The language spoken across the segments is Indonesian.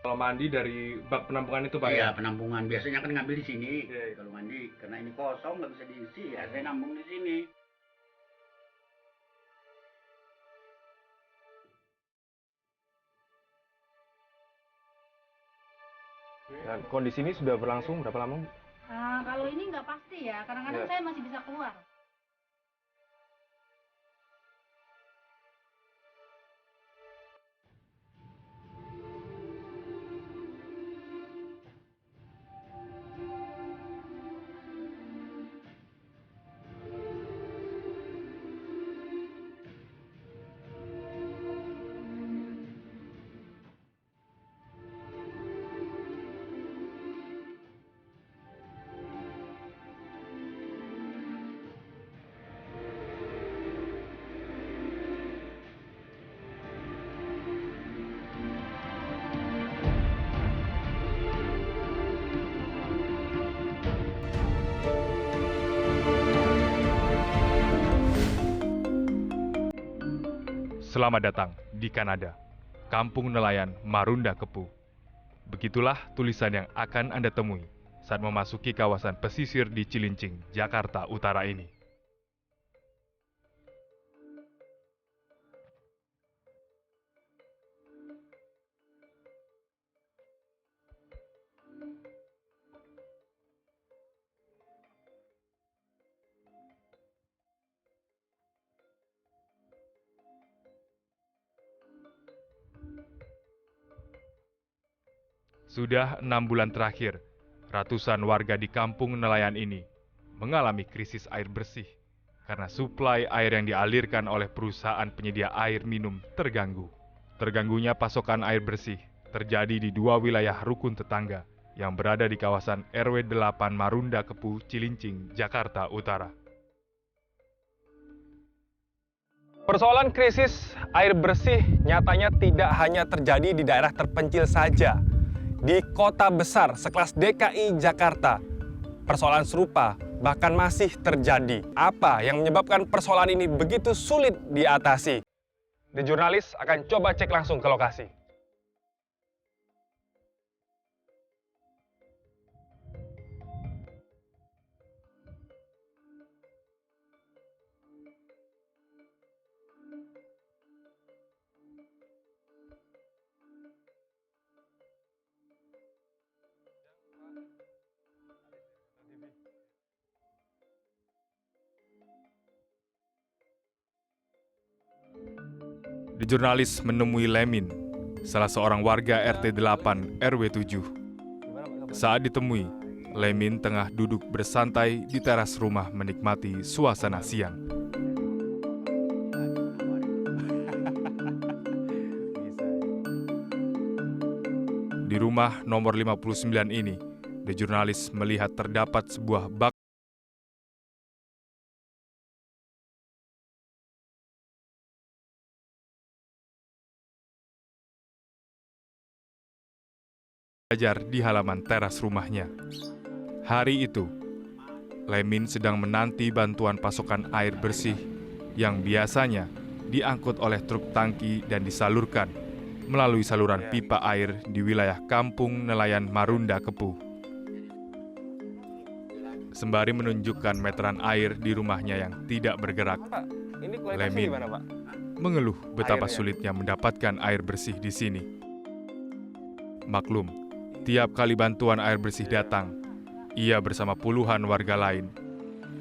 Kalau mandi dari bak penampungan itu Pak Iya, ya? penampungan. Biasanya kan ngambil di sini. Iya, iya. Kalau mandi, karena ini kosong nggak bisa diisi, ya saya nambung di sini. Dan kondisi ini sudah berlangsung berapa lama? Kalau ini nggak pasti ya, kadang-kadang Iya. saya masih bisa keluar. Selamat datang di Kanada, Kampung Nelayan Marunda Kepu. Begitulah tulisan yang akan Anda temui saat memasuki kawasan pesisir di Cilincing, Jakarta Utara ini. Sudah 6 bulan terakhir, ratusan warga di kampung nelayan ini mengalami krisis air bersih karena suplai air yang dialirkan oleh perusahaan penyedia air minum terganggu. Terganggunya pasokan air bersih terjadi di dua wilayah rukun tetangga yang berada di kawasan RW 8 Marunda Kepu, Cilincing, Jakarta Utara. Persoalan krisis air bersih nyatanya tidak hanya terjadi di daerah terpencil saja. Di kota besar sekelas DKI Jakarta, persoalan serupa bahkan masih terjadi. Apa yang menyebabkan persoalan ini begitu sulit diatasi? The Jurnalis akan coba cek langsung ke lokasi. The Jurnalis menemui Lemin, salah seorang warga RT 8 RW 7. Saat ditemui, Lemin tengah duduk bersantai di teras rumah menikmati suasana siang. Di rumah nomor 59 ini, The Jurnalis melihat terdapat sebuah bak belajar di halaman teras rumahnya. Hari itu, Lemin sedang menanti bantuan pasokan air bersih yang biasanya diangkut oleh truk tangki dan disalurkan melalui saluran pipa air di wilayah Kampung Nelayan Marunda Kepu. Sembari menunjukkan meteran air di rumahnya yang tidak bergerak, Pak, ini kualitasnya Lemin gimana, Pak? mengeluh betapa Airnya. sulitnya mendapatkan air bersih di sini. Maklum, tiap kali bantuan air bersih datang, ia bersama puluhan warga lain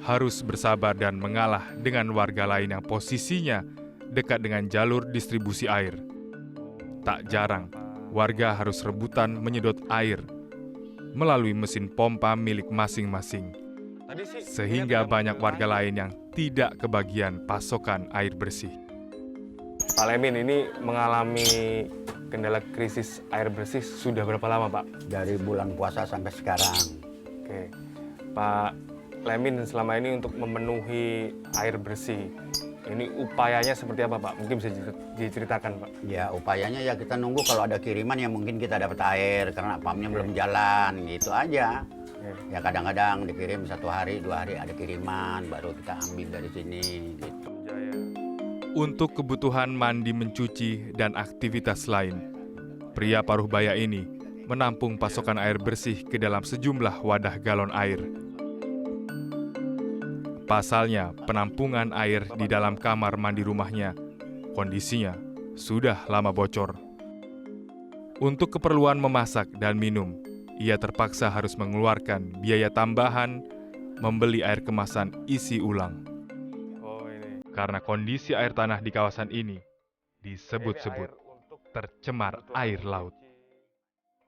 harus bersabar dan mengalah dengan warga lain yang posisinya dekat dengan jalur distribusi air. Tak jarang, warga harus rebutan menyedot air melalui mesin pompa milik masing-masing, Tadi sih sehingga banyak warga lain yang tidak kebagian pasokan air bersih. Pak Lemin ini mengalami kendala krisis air bersih sudah berapa lama, Pak? Dari bulan puasa sampai sekarang. Oke. Pak Lemin selama ini untuk memenuhi air bersih, ini upayanya seperti apa, Pak? Mungkin bisa diceritakan, Pak. Ya upayanya ya kita nunggu kalau ada kiriman ya mungkin kita dapat air karena pumpnya belum jalan gitu aja. Ya kadang-kadang dikirim 1 hari 2 hari ada kiriman baru kita ambil dari sini gitu. Untuk kebutuhan mandi mencuci dan aktivitas lain, Pria paruh baya ini menampung pasokan air bersih ke dalam sejumlah wadah galon air. Pasalnya, penampungan air di dalam kamar mandi rumahnya, kondisinya sudah lama bocor. Untuk keperluan memasak dan minum, ia terpaksa harus mengeluarkan biaya tambahan membeli air kemasan isi ulang. Karena kondisi air tanah di kawasan ini disebut-sebut tercemar air laut.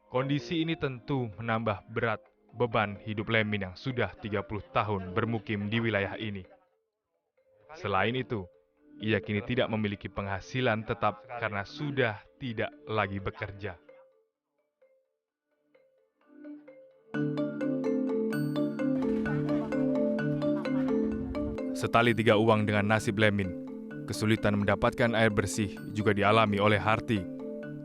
Kondisi ini tentu menambah berat beban hidup Lemin yang sudah 30 tahun bermukim di wilayah ini. Selain itu, ia kini tidak memiliki penghasilan tetap karena sudah tidak lagi bekerja. Setali tiga uang dengan nasib Lemin, kesulitan mendapatkan air bersih juga dialami oleh Harti,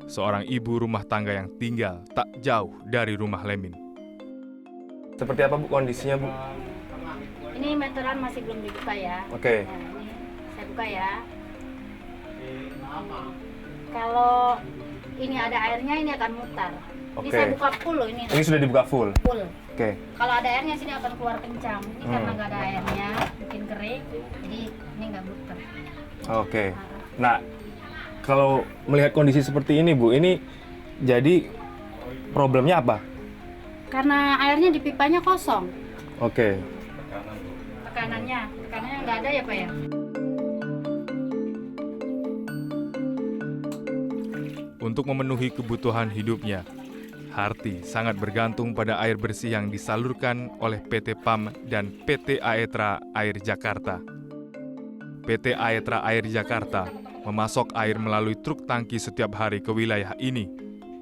seorang ibu rumah tangga yang tinggal tak jauh dari rumah Lemin. Seperti apa Bu kondisinya Bu? Ini meteran masih belum dibuka ya. Oke. Nah, ini saya buka ya. Kalau ini ada airnya, ini akan mutar. Ini Oke. saya buka full loh ini. Ini sudah dibuka full. Full. Oke. Kalau ada airnya sini akan keluar kencang. Ini karena nggak ada airnya, bikin kering. Jadi ini nggak muter. Oke. Nah, kalau melihat kondisi seperti ini Bu, ini jadi problemnya apa? Karena airnya di pipanya kosong. Oke. Tekanannya nggak ada ya Pak ya? Untuk memenuhi kebutuhan hidupnya, Harti sangat bergantung pada air bersih yang disalurkan oleh PT PAM dan PT Aetra Air Jakarta. PT Aetra Air Jakarta memasok air melalui truk tangki setiap hari ke wilayah ini,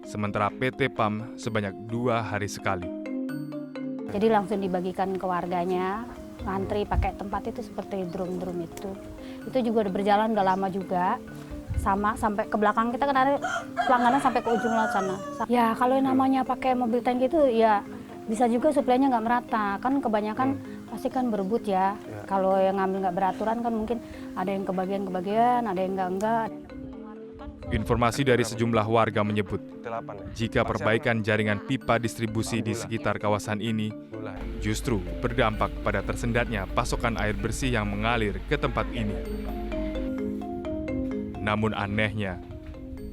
sementara PT PAM sebanyak 2 hari sekali. Jadi langsung dibagikan ke warganya, ngantri pakai tempat itu seperti drum-drum itu. Itu juga udah berjalan udah lama juga. Sama sampai ke belakang kita kan ada pelangganan sampai ke ujung laut sana. Ya kalau yang namanya pakai mobil tank itu ya bisa juga suplainya nggak merata. Kan kebanyakan pasti kan berebut ya. Kalau yang ngambil nggak beraturan kan mungkin ada yang kebagian, ada yang enggak. Informasi dari sejumlah warga menyebut, jika perbaikan jaringan pipa distribusi di sekitar kawasan ini justru berdampak pada tersendatnya pasokan air bersih yang mengalir ke tempat ini. Namun anehnya,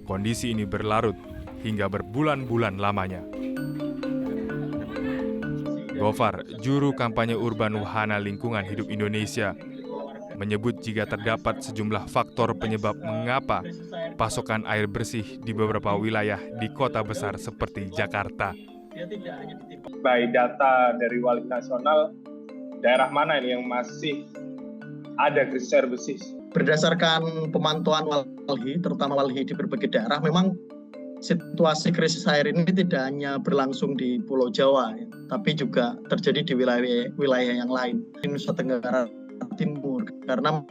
kondisi ini berlarut hingga berbulan-bulan lamanya. Gofar, juru kampanye urban Wahana Lingkungan Hidup Indonesia, menyebut jika terdapat sejumlah faktor penyebab mengapa pasokan air bersih di beberapa wilayah di kota besar seperti Jakarta. By data dari Walhi Nasional, daerah mana ini yang masih ada krisis air bersih? Berdasarkan pemantauan Walhi, terutama Walhi di berbagai daerah, memang situasi krisis air ini tidak hanya berlangsung di Pulau Jawa, ya, tapi juga terjadi di wilayah yang lain, di Nusa Tenggara Timur, karena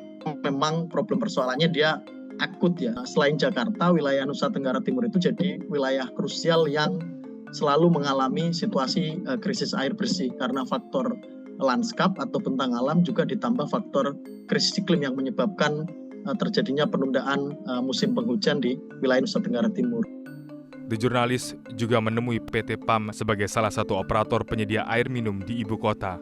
memang problem persoalannya dia akut ya. Selain Jakarta, wilayah Nusa Tenggara Timur itu jadi wilayah krusial yang selalu mengalami situasi krisis air bersih karena faktor lanskap atau bentang alam juga ditambah faktor krisis iklim yang menyebabkan terjadinya penundaan musim penghujan di wilayah Nusa Tenggara Timur. The Jurnalis juga menemui PT PAM sebagai salah satu operator penyedia air minum di ibu kota.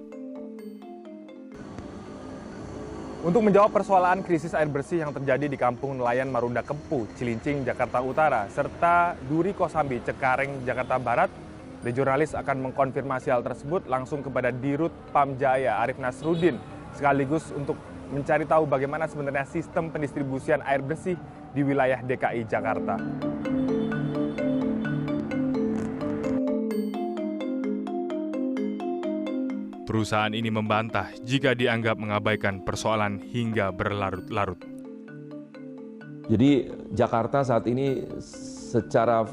Untuk menjawab persoalan krisis air bersih yang terjadi di Kampung Nelayan Marunda Kempu, Cilincing, Jakarta Utara, serta Duri Kosambi, Cengkareng, Jakarta Barat, The Jurnalis akan mengkonfirmasi hal tersebut langsung kepada Dirut PAM Jaya, Arif Nasruddin, sekaligus untuk mencari tahu bagaimana sebenarnya sistem pendistribusian air bersih di wilayah DKI Jakarta. Perusahaan ini membantah jika dianggap mengabaikan persoalan hingga berlarut-larut. Jadi Jakarta saat ini secara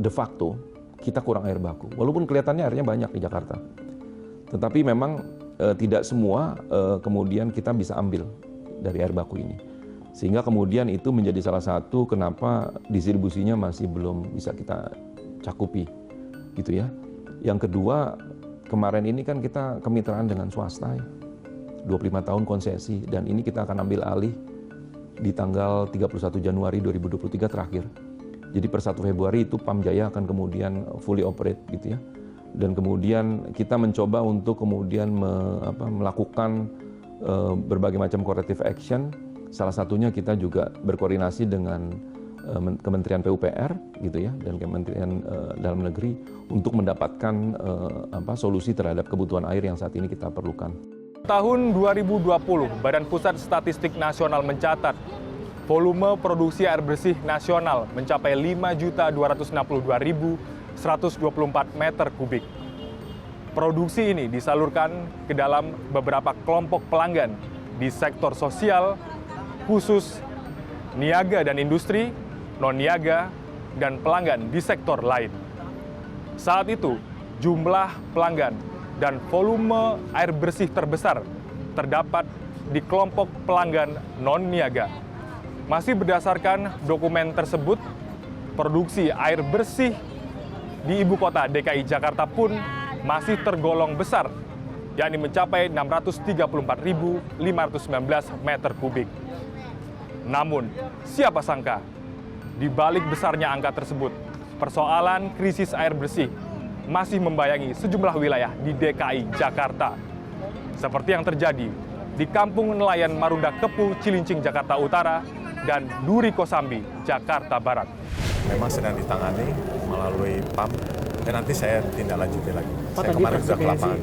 de facto kita kurang air baku. Walaupun kelihatannya airnya banyak di Jakarta. Tetapi memang tidak semua kemudian kita bisa ambil dari air baku ini. Sehingga kemudian itu menjadi salah satu kenapa distribusinya masih belum bisa kita cakupi. Gitu ya. Yang kedua, kemarin ini kan kita kemitraan dengan swasta ya. 25 tahun konsesi dan ini kita akan ambil alih di tanggal 31 Januari 2023 terakhir. Jadi per 1 Februari itu PAM Jaya akan kemudian fully operate gitu ya. Dan kemudian kita mencoba untuk kemudian melakukan berbagai macam corrective action. Salah satunya kita juga berkoordinasi dengan Kementerian PUPR gitu ya dan Kementerian Dalam Negeri untuk mendapatkan solusi terhadap kebutuhan air yang saat ini kita perlukan. Tahun 2020, Badan Pusat Statistik Nasional mencatat volume produksi air bersih nasional mencapai 5.262.124 meter kubik. Produksi ini disalurkan ke dalam beberapa kelompok pelanggan di sektor sosial, khusus niaga dan industri, non-niaga, dan pelanggan di sektor lain. Saat itu, jumlah pelanggan dan volume air bersih terbesar terdapat di kelompok pelanggan non-niaga. Masih berdasarkan dokumen tersebut, produksi air bersih di ibu kota DKI Jakarta pun masih tergolong besar, yakni mencapai 634.519 meter kubik. Namun, siapa sangka, di balik besarnya angka tersebut, persoalan krisis air bersih masih membayangi sejumlah wilayah di DKI Jakarta. Seperti yang terjadi di Kampung Nelayan Marunda Kepu, Cilincing, Jakarta Utara, dan Duri Kosambi, Jakarta Barat. Memang sedang ditangani melalui PAM dan nanti saya tindak lanjuti lagi. Saya kemarin sudah ke lapangan.